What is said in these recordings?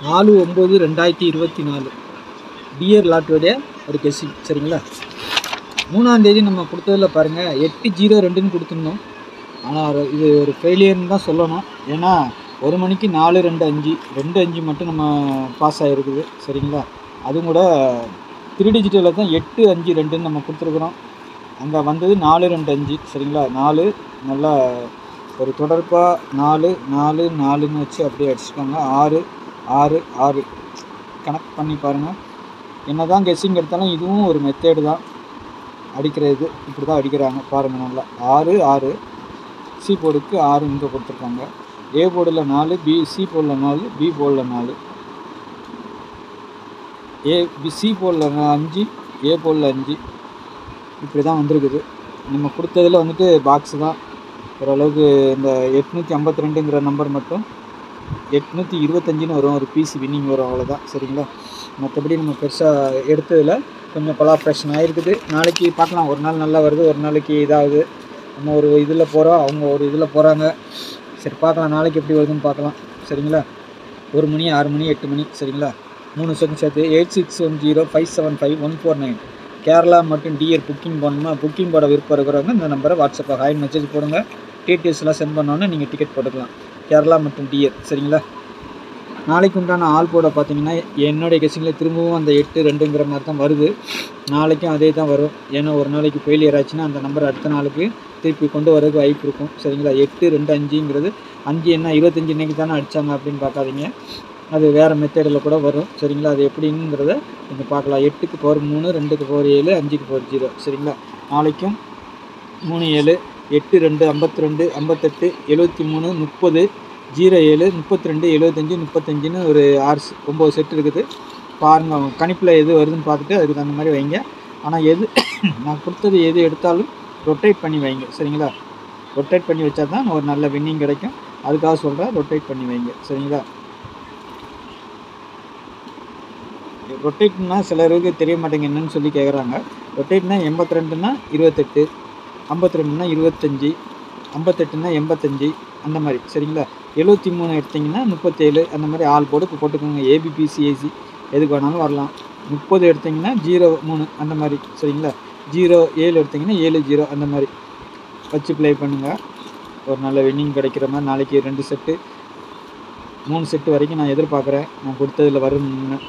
4/9/2024 dear லாட்டோடைய ஒரு guessing. சரிங்களா? 3ஆம் தேதி நம்ம கொடுத்ததில் பாருங்கள் 802ன்னு கொடுத்துருந்தோம். ஆனால் இது ஒரு ஃபெயிலியர்னு தான் சொல்லணும். ஏன்னா 1 மணிக்கு 4-2-5 மட்டும் நம்ம பாஸ் ஆகிருக்குது. சரிங்களா? அதுவும் கூட 3 டிஜிட்டலில் தான் 852ன்னு நம்ம கொடுத்துருக்குறோம். அங்கே வந்தது 4-2-5. சரிங்களா? 4 நல்லா ஒரு தொடர்பாக 4-4-4ன்னு வச்சு அப்படியே அடிச்சுக்கோங்க. 6-6-6 கனெக்ட் பண்ணி பாருங்கள். என்ன தான் கெஸ்ஸிங் எடுத்தாலும் இதுவும் ஒரு மெத்தேடு தான். அடிக்கிறது இப்படி தான் அடிக்கிறாங்க பாருங்கள். நல்லா 6-6 சி போர்டுக்கு 6 இங்கே கொடுத்துருக்காங்க. ஏ போர்டில் 4, சி போர்டில் 4, பி போர்டில் 4, சி போர்டில் 5, ஏ போர்டில் 5 இப்படி தான் வந்திருக்குது. நம்ம கொடுத்ததில் வந்துட்டு பாக்ஸு தான் ஓரளவுக்கு. இந்த 852ங்கிற நம்பர் மட்டும் 825ன்னு வரும், ஒரு பிசி வின்னிங் வரும், அவ்வளோதான். சரிங்களா? மற்றபடி நம்ம பெருசாக எடுத்ததில் கொஞ்சம் கொலாப்ரேஷன் ஆகிருக்குது. நாளைக்கு பார்க்கலாம். ஒரு நாள் நல்லா வருது, ஒரு நாளைக்கு இதாகுது. நம்ம ஒரு இதில் போகிறோம், அவங்க ஒரு இதில் போகிறாங்க. சரி பார்க்கலாம் நாளைக்கு எப்படி வருதுன்னு பார்க்கலாம். சரிங்களா? 1 மணி, 6 மணி, 8 மணி. சரிங்களா? 3 செகண்ட் சேர்த்து 8610575149 கேரளா மற்றும் டிஆர் புக்கிங் போடணுமா? புக்கிங் போட விருப்பம் இருக்கிறவங்க இந்த நம்பரை வாட்ஸ்அப்பில் ஹாய் மெசேஜ் போடுங்க. டீட்டெயில்ஸ்லாம் சென்ட் பண்ணோன்னே நீங்கள் டிக்கெட் போட்டுக்கலாம். கேரளா மற்றும் டிஆர். சரிங்களா? நாளைக்கு உண்டான ஆள் போட பார்த்தீங்கன்னா என்னுடைய கெஸ்ஸிங்கில் திரும்பவும் அந்த 8-2ங்கிற மாதிரி தான் வருது. நாளைக்கும் அதே தான் வரும். ஏன்னா ஒரு நாளைக்கு ஃபெயிலியர் ஆச்சுன்னா அந்த நம்பர் அடுத்த நாளுக்கு திருப்பி கொண்டு வரதுக்கு வாய்ப்பு இருக்கும். சரிங்களா? 8-2-5ங்கிறது 5 என்ன 25 இன்றைக்கி தானே அடித்தாங்க அப்படின்னு பார்க்காதீங்க. அது வேறு மெத்தேடில் கூட வரும். சரிங்களா? அது எப்படிங்கிறத கொஞ்சம் பார்க்கலாம். 8க்கு பவர் 3, 2க்கு பவர் 7, 5க்கு பவர் 0. சரிங்களா? நாளைக்கும் 3 7 8 2 52 58 73 30 07 32 75 35ன்னு ஒரு 9 செட் இருக்குது. பாருங்கள் கணிப்பில் எது வருதுன்னு பார்த்துட்டு அதுக்கு தகுந்த மாதிரி வைங்க. ஆனால் எது நான் கொடுத்தது எது எடுத்தாலும் ரொட்டேட் பண்ணி வைங்க. சரிங்களா? ரொட்டேட் பண்ணி வச்சா தான் ஒரு நல்ல வின்னிங் கிடைக்கும். அதுக்காக சொல்கிறேன், ரொட்டேட் பண்ணி வைங்க. சரிங்களா? ரொட்டேட்னா சிலருக்கு தெரிய மாட்டேங்க என்னன்னு சொல்லி கேட்குறாங்க. ரொட்டேட்னா 82ன்னா 28, 52ன்னா 25, 58ன்னா 85 அந்த மாதிரி. சரிங்களா? 73 எடுத்திங்கன்னா 37 அந்த மாதிரி ஆள் போட்டு போட்டுக்கோங்க. ஏபிபிசிஏசி எதுக்கு வேணாலும் வரலாம். 30 எடுத்திங்கன்னா 03 அந்த மாதிரி. சரிங்களா? 07 எடுத்திங்கன்னா 70 அந்த மாதிரி வச்சு ப்ளே பண்ணுங்கள். ஒரு நல்ல வின்னிங் கிடைக்கிற மாதிரி. நாளைக்கு 2 செட்டு 3 செட்டு வரைக்கும் நான் எதிர்பார்க்குறேன். நான் கொடுத்ததில் வரும்னு.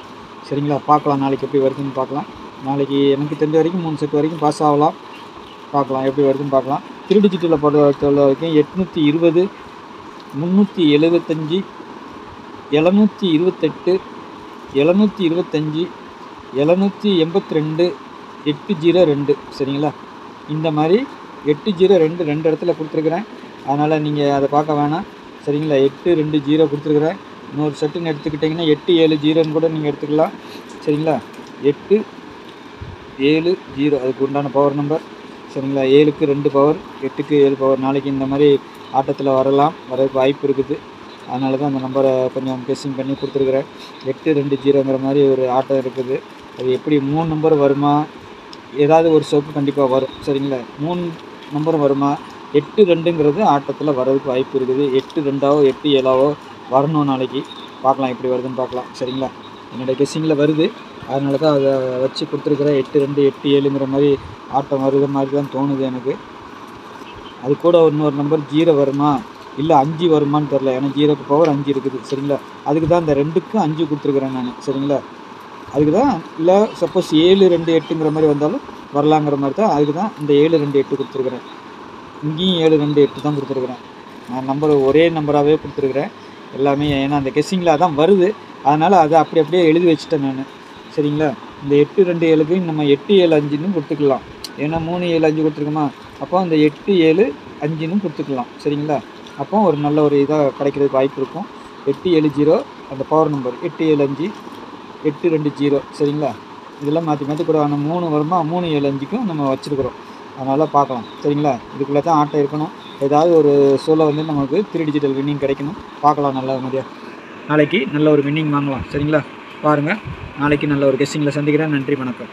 சரிங்களா? பார்க்கலாம் நாளைக்கு எப்படி வருதுன்னு பார்க்கலாம். நாளைக்கு எனக்கு தெரிஞ்ச வரைக்கும் 3 செட்டு வரைக்கும் பாஸ் ஆகலாம். பார்க்கலாம் எப்படி வருதுன்னு பார்க்கலாம். 3 டிஜிட்டலில் பொறுத்த வரைக்கும் 820, 375, 728, 725, 782, 802. சரிங்களா? இந்த மாதிரி 802 2 இடத்துல கொடுத்துருக்குறேன். அதனால் நீங்கள் அதை பார்க்க வேணாம். சரிங்களா? 820 கொடுத்துருக்குறேன். இன்னொரு செட்டுன்னு எடுத்துக்கிட்டிங்கன்னா 870ன்னு கூட நீங்கள் எடுத்துக்கலாம். சரிங்களா? 870 அதுக்கு உண்டான பவர் நம்பர். சரிங்களா? 7க்கு 2 பவர், 8க்கு 7 பவர். நாளைக்கு இந்த மாதிரி ஆட்டத்தில் வரதுக்கு வாய்ப்பு இருக்குது. அதனால தான் அந்த நம்பரை கொஞ்சம் கெஸ்ஸிங் பண்ணி கொடுத்துருக்குறேன். 820ங்கிற மாதிரி ஒரு ஆட்டம் இருக்குது. அது எப்படி 3 நம்பர் வருமா? ஏதாவது ஒரு ஷோக்கு கண்டிப்பாக வரும். சரிங்களா? 3 நம்பர் வருமா? 8-2ங்கிறது ஆட்டத்தில் வரதுக்கு வாய்ப்பு இருக்குது. 8-2ஆவோ 8-7ஆவோ வரணும். நாளைக்கு பார்க்கலாம் எப்படி வருதுன்னு பார்க்கலாம். சரிங்களா? என்னோடய கெஸ்ஸிங்கில் வருது. அதனால தான் அதை வச்சு கொடுத்துருக்குறேன். 8-2 8-7ங்கிற மாதிரி ஆட்டம் வருது மாதிரி தான் தோணுது எனக்கு. அது கூட இன்னொரு நம்பர் 0 வருமா இல்லை 5 வருமானு தெரில. ஏன்னா 0க்கு பவர் 5 இருக்குது. சரிங்களா? அதுக்கு தான் இந்த 2க்கு 5 கொடுத்துருக்குறேன் நான். சரிங்களா? அதுக்கு தான். இல்லை சப்போஸ் 7-2-8ங்கிற மாதிரி வந்தாலும் வரலாங்கிற மாதிரி தான். அதுக்கு தான் இந்த 7-2-8 கொடுத்துருக்குறேன். இங்கேயும் 7-2-8 தான் கொடுத்துருக்குறேன். நான் நம்பர் ஒரே நம்பராகவே கொடுத்துருக்குறேன் எல்லாமே. ஏன்னா அந்த கெஸ்ஸிங்கில் அதான் வருது. அதனால் அதை அப்படியே எழுதி வச்சுட்டேன் நான். சரிங்களா? இந்த 8-2-7க்கு நம்ம 8-7-5ன்னு கொடுத்துக்கலாம். ஏன்னா 3-7-5 கொடுத்துருக்கோமா? அப்போ அந்த 8-7-5ன்னு கொடுத்துக்கலாம். சரிங்களா? அப்போ ஒரு நல்ல ஒரு இதாக கிடைக்கிறதுக்கு வாய்ப்பு இருக்கும். 870 அந்த பவர் நம்பர் 875 820. சரிங்களா? இதெல்லாம் மாற்றி கூட 3 வருமா? 3-7-5க்கும் நம்ம வச்சுருக்குறோம். அதனால் பார்க்கலாம். சரிங்களா? இதுக்குள்ளே தான் ஆட்டம் இருக்கணும். ஏதாவது ஒரு சோலை வந்து நமக்கு 3 டிஜிட்டல் வின்னிங் கிடைக்கணும். பார்க்கலாம் நல்ல மாதிரியாக. நாளைக்கு நல்ல ஒரு வின்னிங் வாங்கலாம். சரிங்களா? பாருங்கள். நாளைக்கு நல்ல ஒரு கெஸ்ஸிங்கில் சந்திக்கிறேன். நன்றி, வணக்கம்.